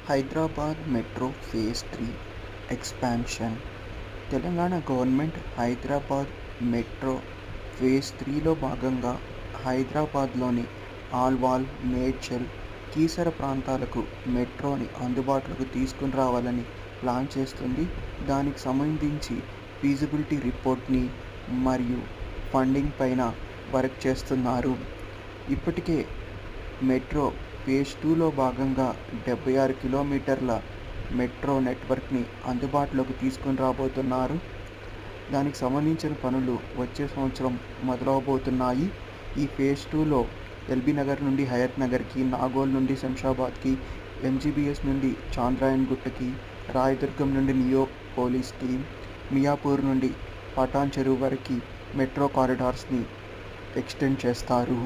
Hyderabad metro phase 3 expansion. Telangana government Hyderabad metro phase 3లో భాగంగా హైదరాబాద్లోని ఆల్వాల్, మేడ్చల్, కీసర ప్రాంతాలకు మెట్రోని అందుబాటులోకి తీసుకుని రావాలని ప్లాన్ చేస్తుంది. దానికి సంబంధించి ఫీజిబిలిటీ రిపోర్ట్ని మరియు ఫండింగ్ పైన వర్క్ చేస్తున్నారు. ఇప్పటికే మెట్రో ఫేజ్ 2లో భాగంగా 76 కిలోమీటర్ల మెట్రో నెట్వర్క్ని అందుబాటులోకి తీసుకుని రాబోతున్నారు. దానికి సంబంధించిన పనులు వచ్చే సంవత్సరం మొదలవబోతున్నాయి. ఈ ఫేజ్ 2లో ఎల్బీ నగర్ నుండి హయత్ నగర్కి, నాగోల్ నుండి శంషాబాద్కి, ఎంజీబీఎస్ నుండి చాంద్రాయణ్ గుట్టకి, రాయదుర్గం నుండి నియోపోలిస్కి, మియాపూర్ నుండి పటాన్ చెరువు వరకు మెట్రో కారిడార్స్ని ఎక్స్టెండ్ చేస్తారు.